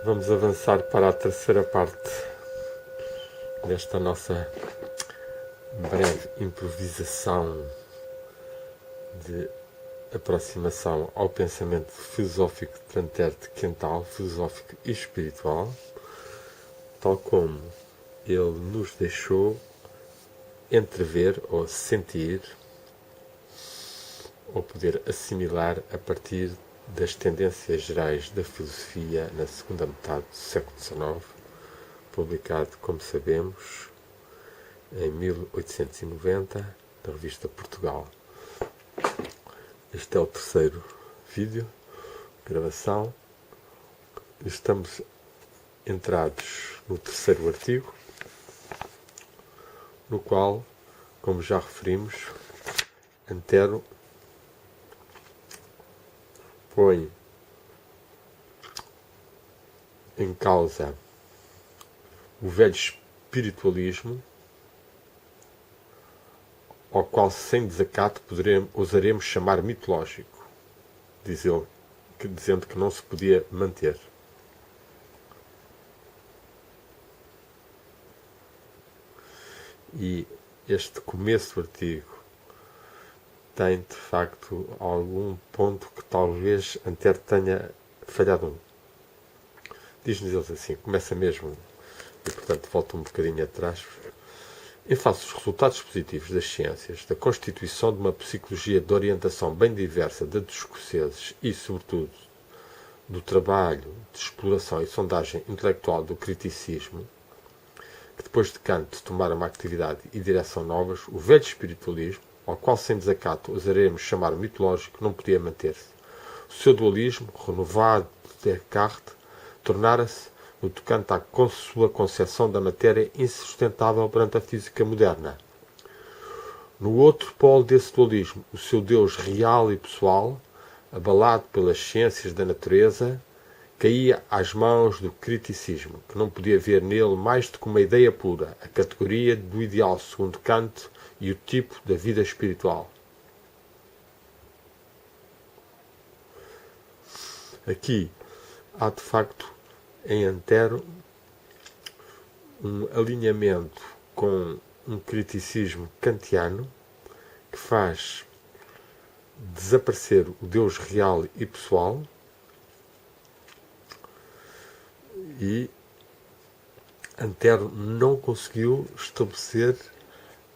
Vamos avançar para a terceira parte desta nossa breve improvisação de aproximação ao pensamento filosófico de Plantert Quental, filosófico e espiritual, tal como ele nos deixou entrever ou sentir ou poder assimilar a partir das tendências gerais da filosofia na segunda metade do século XIX, publicado, como sabemos, em 1890, na revista Portugal. Este é o terceiro vídeo, gravação. Estamos entrados no terceiro artigo, no qual, como já referimos, Antero põe em causa o velho espiritualismo, ao qual, sem desacato, ousaremos chamar mitológico, diz ele, dizendo que não se podia manter. E este começo do artigo tem, de facto, algum ponto que talvez Antero tenha falhado. Diz-nos eles assim, começa mesmo, e portanto volta um bocadinho atrás. Em face dos resultados positivos das ciências, da constituição de uma psicologia de orientação bem diversa da dos escoceses e, sobretudo, do trabalho de exploração e sondagem intelectual do criticismo, que depois de Kant tomaram uma atividade e direção novas, o velho espiritualismo, ao qual, sem desacato, ousaremos chamar mitológico, não podia manter-se. O seu dualismo, renovado de Descartes, tornara-se, no tocante à sua concepção da matéria, insustentável perante a física moderna. No outro polo desse dualismo, o seu Deus real e pessoal, abalado pelas ciências da natureza, caía às mãos do criticismo, que não podia ver nele mais do que uma ideia pura, a categoria do ideal segundo Kant e o tipo da vida espiritual. Aqui há, de facto, em Antero, um alinhamento com um criticismo kantiano que faz desaparecer o Deus real e pessoal e Antero não conseguiu estabelecer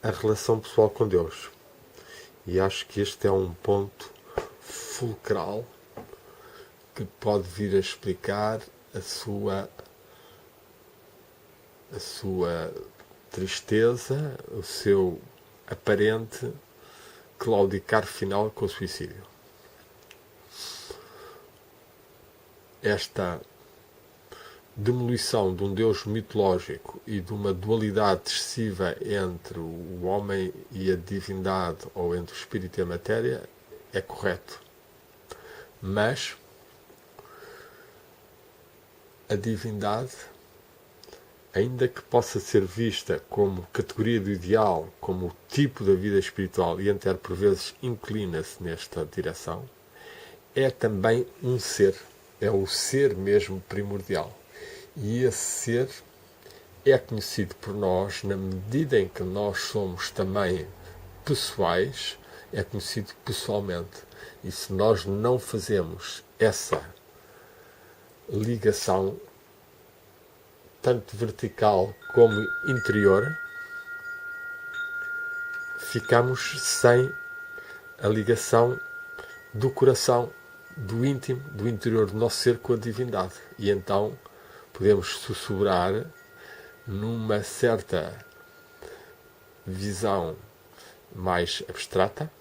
a relação pessoal com Deus. E acho que este é um ponto fulcral que pode vir a explicar a sua tristeza, o seu aparente claudicar final com o suicídio. Esta demolição de um Deus mitológico e de uma dualidade excessiva entre o homem e a divindade, ou entre o espírito e a matéria, é correto. Mas a divindade, ainda que possa ser vista como categoria do ideal, como o tipo da vida espiritual, e Antero por vezes inclina-se nesta direção, é também um ser, é o ser mesmo primordial. E esse ser é conhecido por nós na medida em que nós somos também pessoais, é conhecido pessoalmente. E se nós não fazemos essa ligação, tanto vertical como interior, ficamos sem a ligação do coração, do íntimo, do interior do nosso ser com a divindade. E então podemos sussurrar numa certa visão mais abstrata,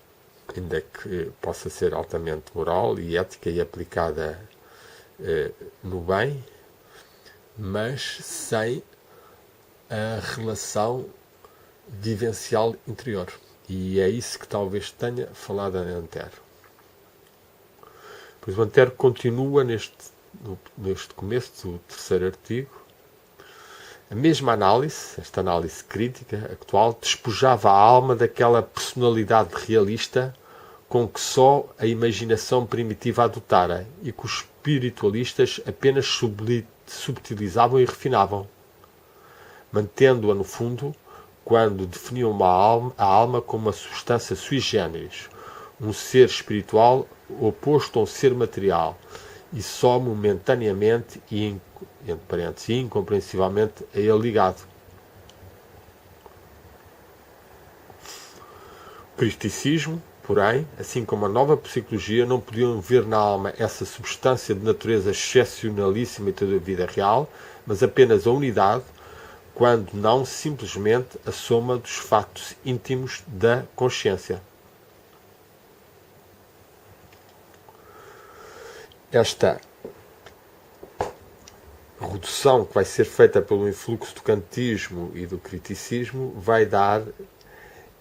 ainda que possa ser altamente moral e ética e aplicada no bem, mas sem a relação vivencial interior. E é isso que talvez tenha falado a Antero. Pois o Antero continua neste começo do terceiro artigo. A mesma análise, esta análise crítica atual, despojava a alma daquela personalidade realista com que só a imaginação primitiva adotara e que o espiritualistas apenas subtilizavam e refinavam, mantendo-a no fundo quando definiam a alma como uma substância sui generis, um ser espiritual oposto a um ser material, e só momentaneamente e, entre parênteses, incompreensivelmente a ele ligado. O cristicismo, porém, assim como a nova psicologia, não podiam ver na alma essa substância de natureza excepcionalíssima e toda a vida real, mas apenas a unidade, quando não simplesmente a soma dos fatos íntimos da consciência. Esta redução que vai ser feita pelo influxo do kantismo e do criticismo vai dar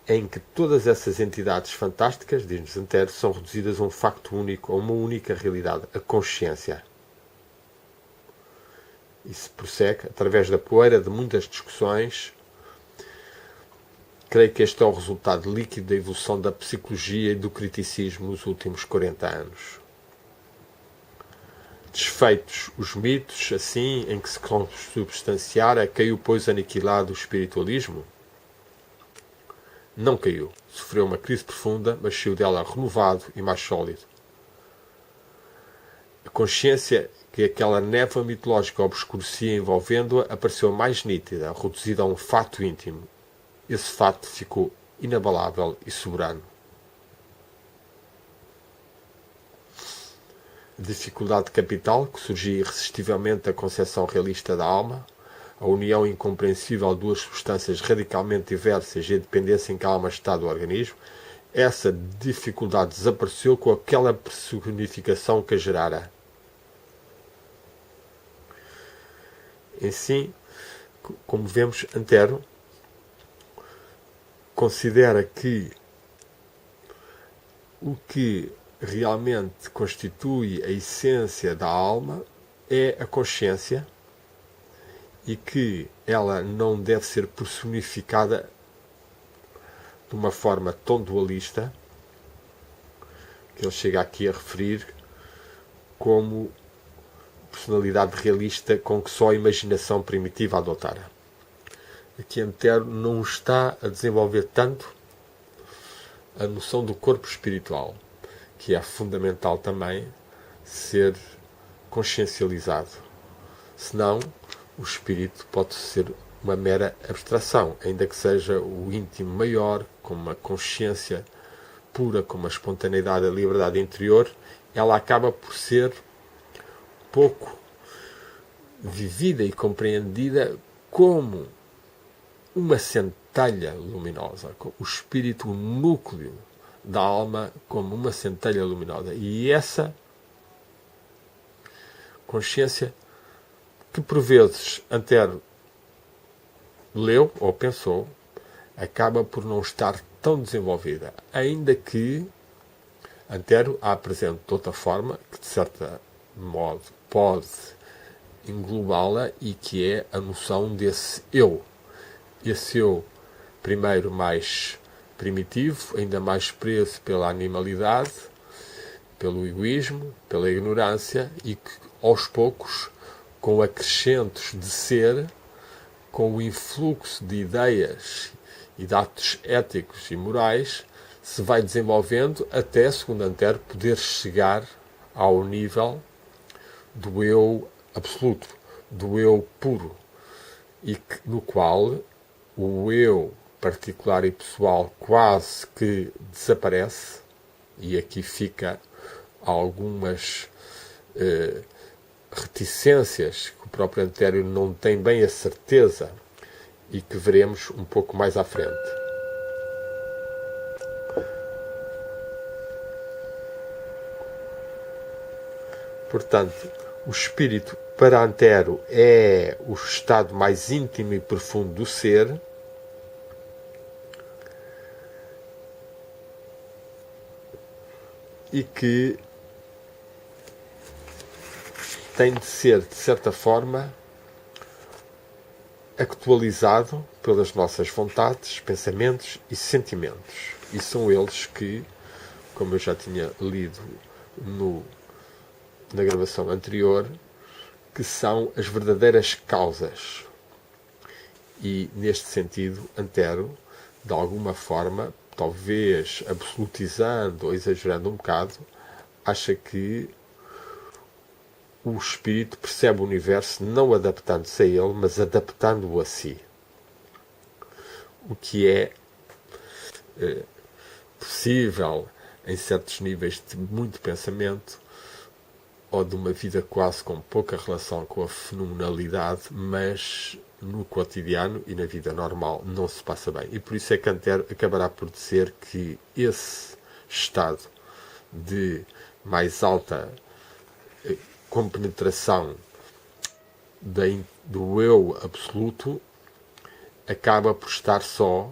em que todas essas entidades fantásticas, diz-nos Antero, são reduzidas a um facto único, a uma única realidade, a consciência. E se prossegue, através da poeira de muitas discussões, creio que este é o resultado líquido da evolução da psicologia e do criticismo nos últimos 40 anos. Desfeitos os mitos, assim, em que se consubstanciara, caiu, pois, aniquilado o espiritualismo? Não caiu. Sofreu uma crise profunda, mas saiu dela renovado e mais sólido. A consciência que aquela névoa mitológica obscurecia envolvendo-a apareceu mais nítida, reduzida a um fato íntimo. Esse fato ficou inabalável e soberano. A dificuldade capital, que surgia irresistivelmente da concepção realista da alma, a união incompreensível de duas substâncias radicalmente diversas e a dependência em que a alma está do organismo, essa dificuldade desapareceu com aquela personificação que a gerara. Assim, como vemos, Antero considera que o que realmente constitui a essência da alma é a consciência e que ela não deve ser personificada de uma forma tão dualista que ele chega aqui a referir como personalidade realista com que só a imaginação primitiva adotara. Aqui Antero não está a desenvolver tanto a noção do corpo espiritual, que é fundamental também ser consciencializado. Senão, o espírito pode ser uma mera abstração, ainda que seja o íntimo maior, com uma consciência pura, com uma espontaneidade e liberdade interior, ela acaba por ser pouco vivida e compreendida como uma centelha luminosa, o espírito, o núcleo da alma como uma centelha luminosa. E essa consciência que por vezes Antero leu ou pensou, acaba por não estar tão desenvolvida, ainda que Antero a apresente de outra forma, que de certo modo pode englobá-la, e que é a noção desse eu. Esse eu, primeiro, mais primitivo, ainda mais preso pela animalidade, pelo egoísmo, pela ignorância, e que aos poucos, com acrescentos de ser, com o influxo de ideias e de atos éticos e morais, se vai desenvolvendo até, segundo Antero, poder chegar ao nível do eu absoluto, do eu puro, e que, no qual o eu particular e pessoal quase que desaparece, e aqui fica algumas reticências que o próprio Antero não tem bem a certeza e que veremos um pouco mais à frente. Portanto, o espírito para Antero é o estado mais íntimo e profundo do ser, e que tem de ser, de certa forma, atualizado pelas nossas vontades, pensamentos e sentimentos. E são eles que, como eu já tinha lido no na gravação anterior, que são as verdadeiras causas. E, neste sentido, Antero, de alguma forma, talvez absolutizando ou exagerando um bocado, acha que o espírito percebe o universo não adaptando-se a ele, mas adaptando-o a si. O que é possível em certos níveis de muito pensamento ou de uma vida quase com pouca relação com a fenomenalidade, mas no cotidiano e na vida normal não se passa bem. E por isso é que Antero acabará por dizer que esse estado de mais alta compenetração do eu absoluto acaba por estar só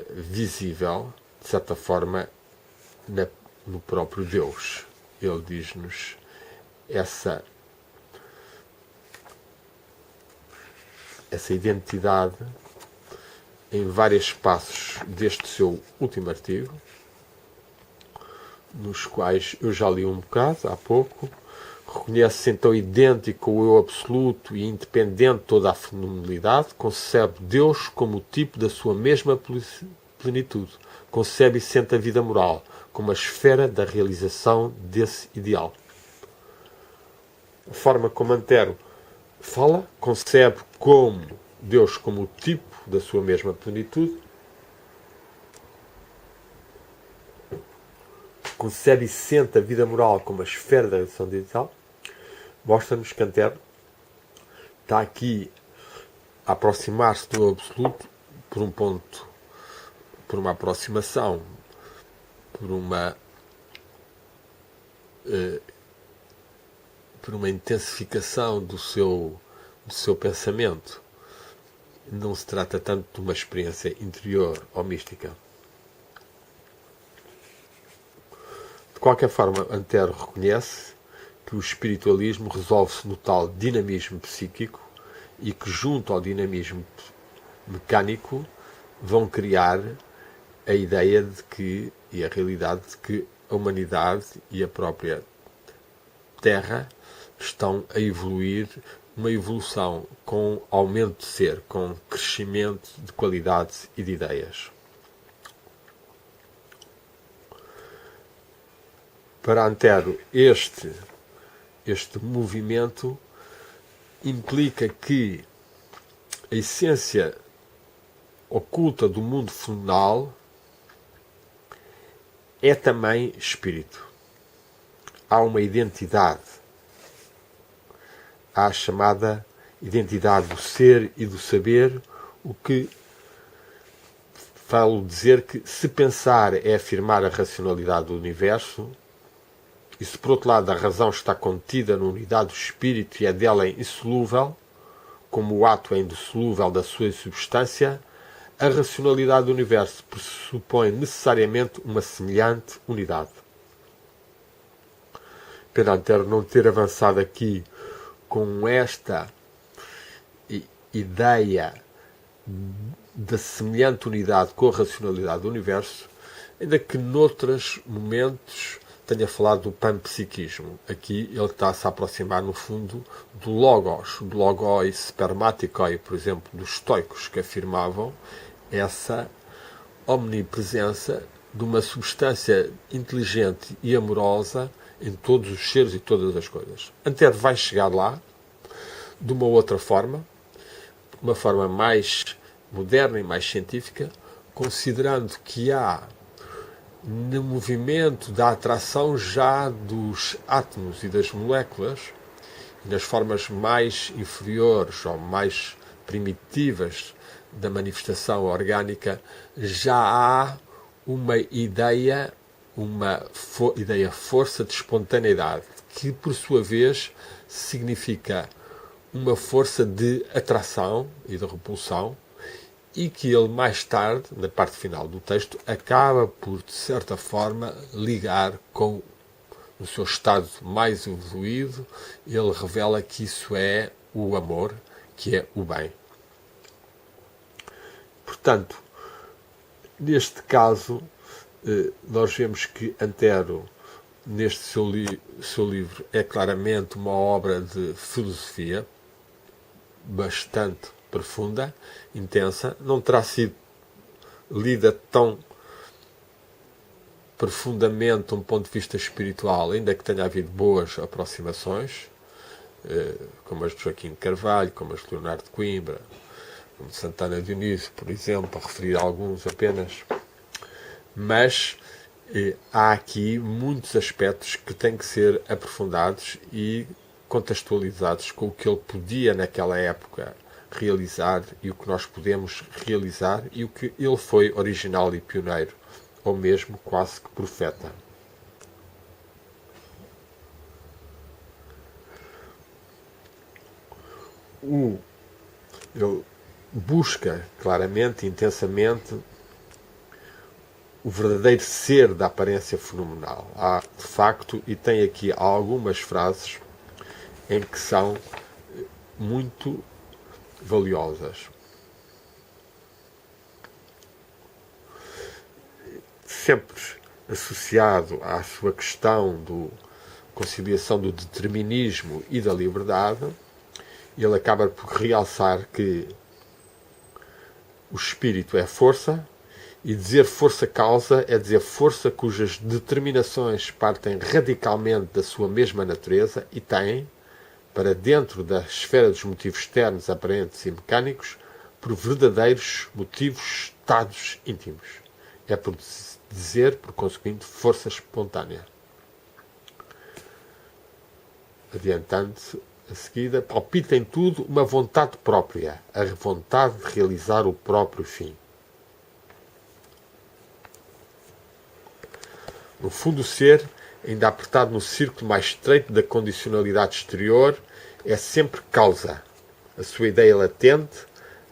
visível, de certa forma, no próprio Deus. Ele diz-nos essa identidade em vários passos deste seu último artigo, nos quais eu já li um bocado há pouco. Reconhece-se então idêntico ao eu absoluto e independente de toda a fenomenalidade, concebe Deus como o tipo da sua mesma plenitude, concebe e sente a vida moral como a esfera da realização desse ideal. A forma como Antero fala, concebe como Deus como o tipo da sua mesma plenitude, concebe e sente a vida moral como a esfera da realização do ideal. Mostra-nos que Antero está aqui a aproximar-se do absoluto por um ponto, por uma aproximação, por uma intensificação do seu pensamento. Não se trata tanto de uma experiência interior ou mística. De qualquer forma, Antero reconhece que o espiritualismo resolve-se no tal dinamismo psíquico e que, junto ao dinamismo mecânico, vão criar a ideia de que, e a realidade de que a humanidade e a própria Terra estão a evoluir, uma evolução com aumento de ser, com crescimento de qualidades e de ideias. Para Antero, este movimento implica que a essência oculta do mundo fenomenal é também espírito. Há uma identidade. Há a chamada identidade do ser e do saber, o que falo dizer que se pensar é afirmar a racionalidade do universo, e se por outro lado a razão está contida na unidade do espírito e é dela insolúvel, como o ato é indissolúvel da sua substância, a racionalidade do universo pressupõe necessariamente uma semelhante unidade. Pena Antero não ter avançado aqui com esta ideia da semelhante unidade com a racionalidade do universo, ainda que noutros momentos tenha falado do panpsiquismo. Aqui ele está-se a aproximar, no fundo, do logos spermatikoi, por exemplo, dos estoicos, que afirmavam essa omnipresença de uma substância inteligente e amorosa em todos os seres e todas as coisas. Antero vai chegar lá de uma outra forma, uma forma mais moderna e mais científica, considerando que há no movimento da atração já dos átomos e das moléculas, e nas formas mais inferiores ou mais primitivas da manifestação orgânica, já há uma ideia força de espontaneidade, que por sua vez significa uma força de atração e de repulsão, e que ele mais tarde, na parte final do texto, acaba por, de certa forma, ligar com o seu estado mais evoluído. Ele revela que isso é o amor, que é o bem. Portanto, neste caso, nós vemos que Antero neste seu livro é claramente uma obra de filosofia bastante profunda, intensa. Não terá sido lida tão profundamente de um ponto de vista espiritual, ainda que tenha havido boas aproximações, como as de Joaquim de Carvalho, como as de Leonardo de Coimbra, como de Santana Dionísio, por exemplo, para referir alguns apenas. Mas há aqui muitos aspectos que têm que ser aprofundados e contextualizados com o que ele podia naquela época realizar e o que nós podemos realizar e o que ele foi original e pioneiro, ou mesmo quase que profeta. Ele busca claramente, intensamente, o verdadeiro ser da aparência fenomenal. Há, de facto, e tem aqui algumas frases em que são muito valiosas. Sempre associado à sua questão da conciliação do determinismo e da liberdade, ele acaba por realçar que o espírito é força, e dizer força-causa é dizer força cujas determinações partem radicalmente da sua mesma natureza e têm, para dentro da esfera dos motivos externos, aparentes e mecânicos, por verdadeiros motivos estados íntimos. É por dizer, por conseguinte, força espontânea. Adiantando-se, a seguida, palpita em tudo uma vontade própria, a vontade de realizar o próprio fim. No fundo, o ser, ainda apertado no círculo mais estreito da condicionalidade exterior, é sempre causa. A sua ideia latente,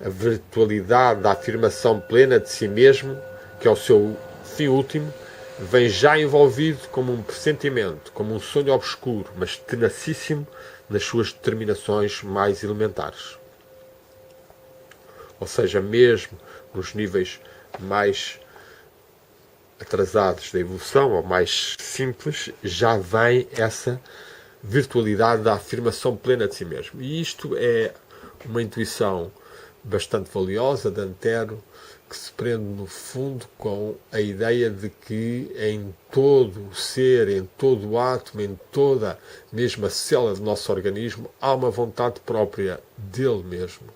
a virtualidade da afirmação plena de si mesmo, que é o seu fim último, vem já envolvido como um pressentimento, como um sonho obscuro, mas tenacíssimo nas suas determinações mais elementares. Ou seja, mesmo nos níveis mais atrasados da evolução, ou mais simples, já vem essa virtualidade da afirmação plena de si mesmo. E isto é uma intuição bastante valiosa de Antero, que se prende no fundo com a ideia de que em todo o ser, em todo o átomo, em toda mesmo a célula do nosso organismo, há uma vontade própria dele mesmo,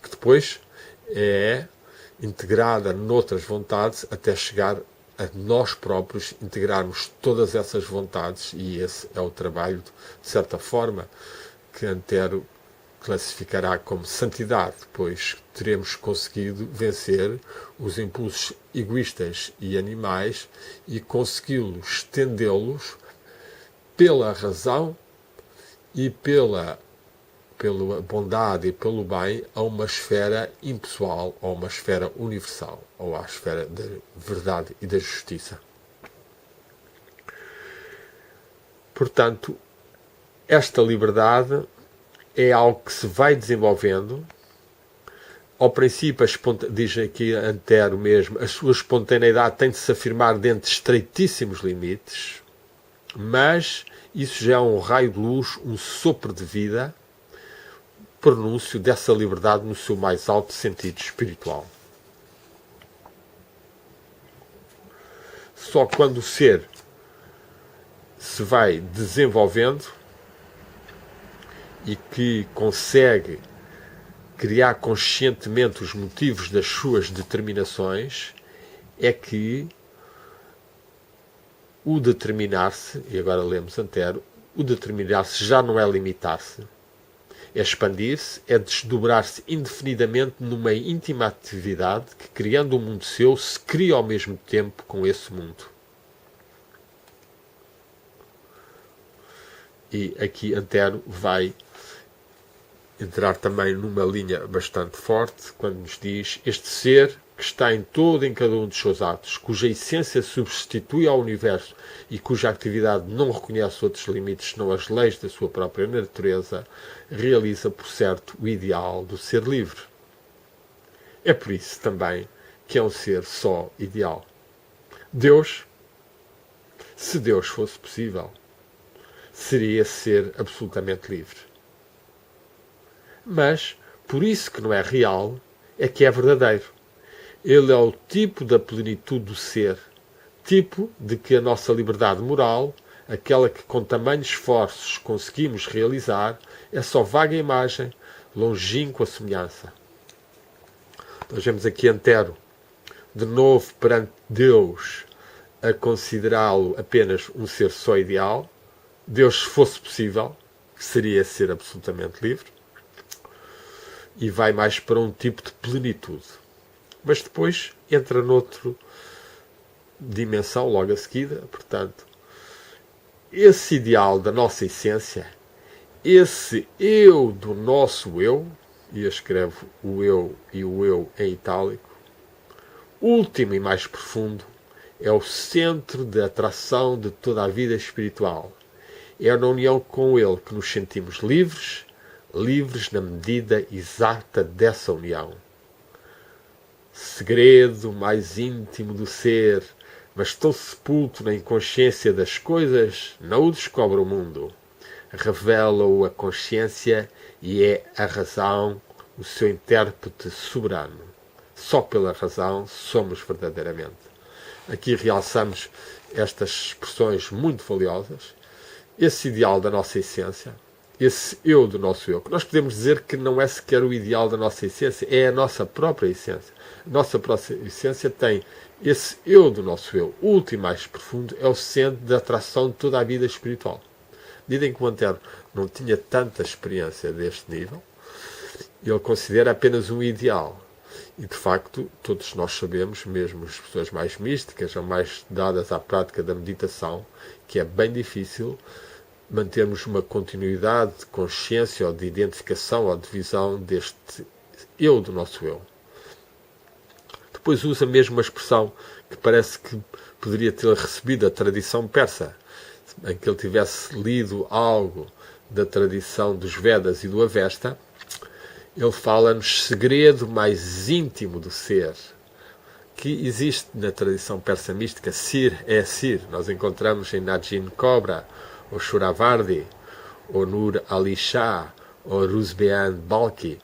que depois é integrada noutras vontades até chegar a nós próprios integrarmos todas essas vontades, e esse é o trabalho, de certa forma, que Antero classificará como santidade, pois teremos conseguido vencer os impulsos egoístas e animais e consegui-los estendê-los pela razão e pela bondade e pelo bem a uma esfera impessoal, ou uma esfera universal, ou à esfera da verdade e da justiça. Portanto, esta liberdade é algo que se vai desenvolvendo. Ao princípio, diz aqui Antero mesmo, a sua espontaneidade tem de se afirmar dentro de estreitíssimos limites, mas isso já é um raio de luz, um sopro de vida, pronúncio dessa liberdade no seu mais alto sentido espiritual. Só quando o ser se vai desenvolvendo e que consegue criar conscientemente os motivos das suas determinações, é que o determinar-se, e agora lemos Antero, o determinar-se já não é limitar-se, é expandir-se, é desdobrar-se indefinidamente numa íntima atividade que, criando um mundo seu, se cria ao mesmo tempo com esse mundo. E aqui Antero vai entrar também numa linha bastante forte, quando nos diz: este ser que está em todo e em cada um dos seus atos, cuja essência substitui ao universo e cuja atividade não reconhece outros limites senão as leis da sua própria natureza, realiza, por certo, o ideal do ser livre. É por isso também que é um ser só ideal. Deus, Se Deus fosse possível, seria ser absolutamente livre. Mas, por isso que não é real, é que é verdadeiro. Ele é o tipo da plenitude do ser, tipo de que a nossa liberdade moral, aquela que com tamanhos esforços conseguimos realizar, é só vaga imagem, longínqua semelhança. Nós vemos aqui Antero, de novo perante Deus, a considerá-lo apenas um ser só ideal. Deus, se fosse possível, seria ser absolutamente livre. E vai mais para um tipo de plenitude. Mas depois entra noutra dimensão logo a seguida. Portanto, esse ideal da nossa essência, esse eu do nosso eu, e eu escrevo o eu e o eu em itálico, último e mais profundo, é o centro de atração de toda a vida espiritual. É na união com ele que nos sentimos livres, livres na medida exata dessa união. Segredo mais íntimo do ser, mas tão sepulto na inconsciência das coisas, não o descobre o mundo. Revela-o a consciência e é a razão o seu intérprete soberano. Só pela razão somos verdadeiramente. Aqui realçamos estas expressões muito valiosas. Esse ideal da nossa essência, esse eu do nosso eu, que nós podemos dizer que não é sequer o ideal da nossa essência, é a nossa própria essência. A nossa própria essência tem esse eu do nosso eu, o último e mais profundo, é o centro da atração de toda a vida espiritual. Dizem que o Antero não tinha tanta experiência deste nível, ele considera apenas um ideal. E, de facto, todos nós sabemos, mesmo as pessoas mais místicas ou mais dadas à prática da meditação, que é bem difícil mantermos uma continuidade de consciência ou de identificação ou de visão deste eu do nosso eu. Depois usa mesmo uma expressão que parece que poderia ter recebido a tradição persa, em que ele tivesse lido algo da tradição dos Vedas e do Avesta. Ele fala-nos segredo mais íntimo do ser, que existe na tradição persa mística. Sir é Sir. Nós encontramos em Najin Cobra, ou Shuravardi, ou Nur Ali Shah, ou Ruzbean Balki,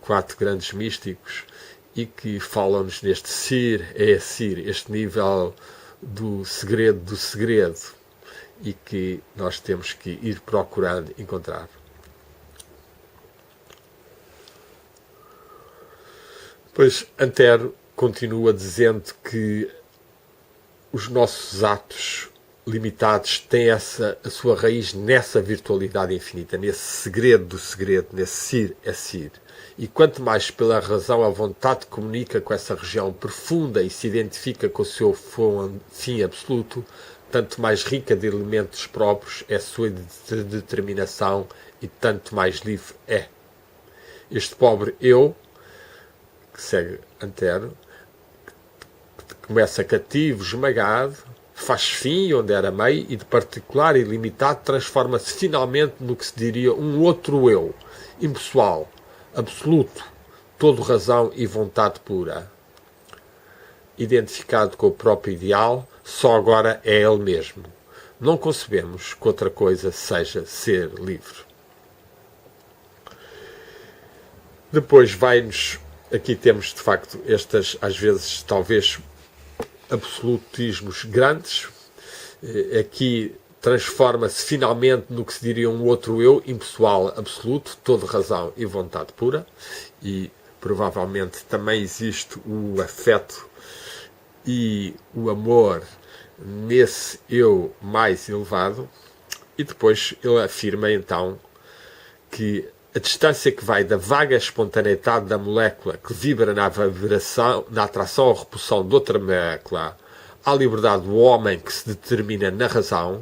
4 grandes místicos, e que falam-nos neste Sir é Sir, este nível do segredo, e que nós temos que ir procurando encontrar. Pois Antero continua dizendo que os nossos atos limitados têm a sua raiz nessa virtualidade infinita, nesse segredo do segredo, nesse Sir é Sir. E quanto mais pela razão a vontade comunica com essa região profunda e se identifica com o seu fim absoluto, tanto mais rica de elementos próprios é a sua determinação e tanto mais livre é. Este pobre eu, que segue Antero, que começa cativo, esmagado, faz fim onde era meio e de particular e limitado transforma-se finalmente no que se diria um outro eu, impessoal, absoluto, todo razão e vontade pura. Identificado com o próprio ideal, só agora é ele mesmo. Não concebemos que outra coisa seja ser livre. Depois vai-nos... Aqui temos, de facto, estas, às vezes, talvez, absolutismos grandes. Aqui transforma-se finalmente no que se diria um outro eu, impessoal, absoluto, todo razão e vontade pura. E, provavelmente, também existe o afeto e o amor nesse eu mais elevado. E depois ele afirma, então, que a distância que vai da vaga espontaneidade da molécula que vibra na vibração, na atração ou repulsão de outra molécula, à liberdade do homem que se determina na razão,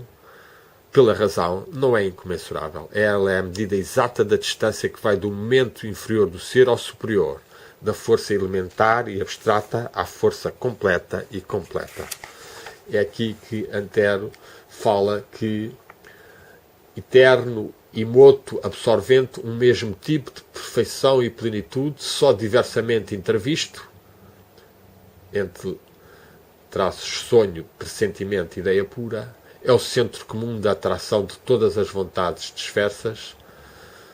pela razão, não é incomensurável. Ela é a medida exata da distância que vai do momento inferior do ser ao superior, da força elementar e abstrata à força completa e completa. É aqui que Antero fala que eterno, imoto, absorvente, um mesmo tipo de perfeição e plenitude, só diversamente entrevisto, entre sonho, pressentimento, ideia pura, é o centro comum da atração de todas as vontades dispersas,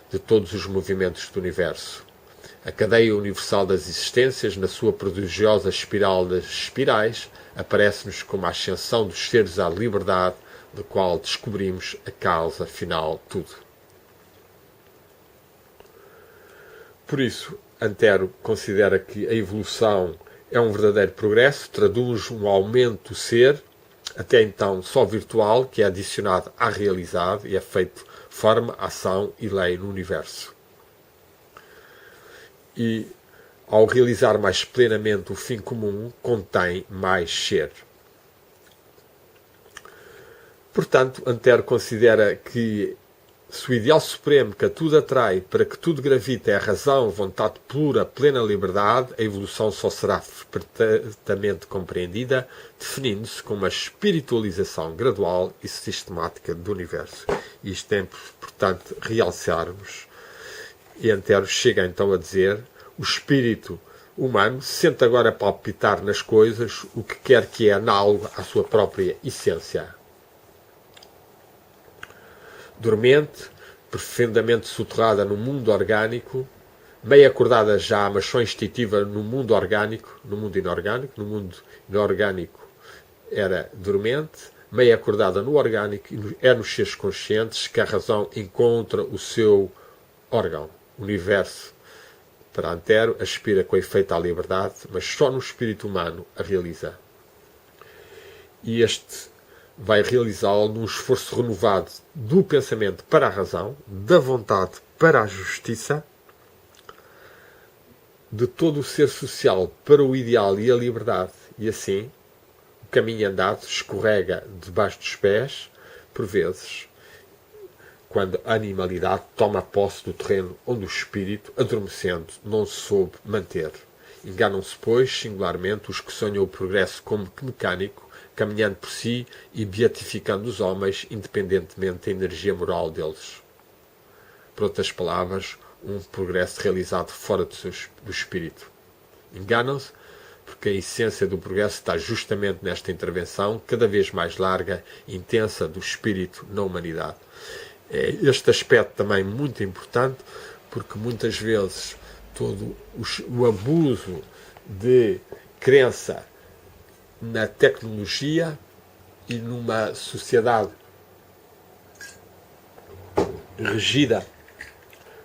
de todos os movimentos do universo. A cadeia universal das existências, na sua prodigiosa espiral das espirais, aparece-nos como a ascensão dos seres à liberdade, do qual descobrimos a causa final de tudo. Por isso, Antero considera que a evolução é um verdadeiro progresso, traduz um aumento do ser, até então só virtual, que é adicionado à realidade e é feito forma, ação e lei no universo. E, ao realizar mais plenamente o fim comum, contém mais ser. Portanto, Antero considera que se o ideal supremo que a tudo atrai, para que tudo gravite, é a razão, vontade pura, plena liberdade, a evolução só será perfeitamente compreendida, definindo-se como uma espiritualização gradual e sistemática do universo. Isto é importante realçarmos. E Antero chega então a dizer: o espírito humano sente agora palpitar nas coisas o que quer que é análogo à sua própria essência. Dormente, profundamente soterrada no mundo orgânico, meio acordada já, mas só instintiva no mundo orgânico, no mundo inorgânico. No mundo inorgânico era dormente, meio acordada no orgânico, é nos seres conscientes que a razão encontra o seu órgão. O universo, para Antero, aspira com efeito à liberdade, mas só no espírito humano a realiza. E este vai realizá-lo num esforço renovado do pensamento para a razão, da vontade para a justiça, de todo o ser social para o ideal e a liberdade. E assim, o caminho andado escorrega debaixo dos pés, por vezes, quando a animalidade toma posse do terreno onde o espírito, adormecendo, não se soube manter. Enganam-se, pois, singularmente, os que sonham o progresso como mecânico, caminhando por si e beatificando os homens, independentemente da energia moral deles. Por outras palavras, um progresso realizado fora do espírito. Enganam-se, porque a essência do progresso está justamente nesta intervenção, cada vez mais larga e intensa, do espírito na humanidade. Este aspecto também muito importante, porque muitas vezes todo o abuso de crença na tecnologia e numa sociedade regida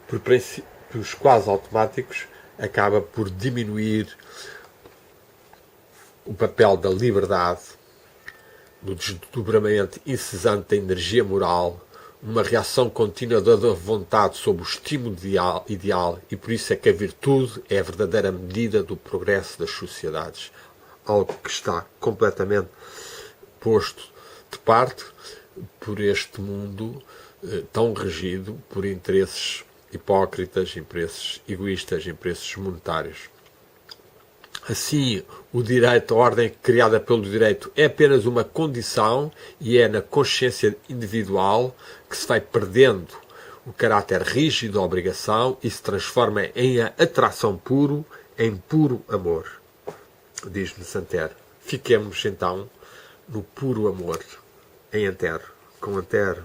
por princípios quase automáticos acaba por diminuir o papel da liberdade, do desdobramento incessante da energia moral, uma reação contínua da vontade sobre o estímulo ideal, e por isso é que a virtude é a verdadeira medida do progresso das sociedades. Algo que está completamente posto de parte por este mundo tão regido por interesses hipócritas, interesses egoístas, interesses monetários. Assim, o direito, a ordem criada pelo direito, é apenas uma condição e é na consciência individual que se vai perdendo o caráter rígido da obrigação e se transforma em atração puro, em puro amor. Diz-nos Antero. Fiquemos então no puro amor em Antero, com Antero.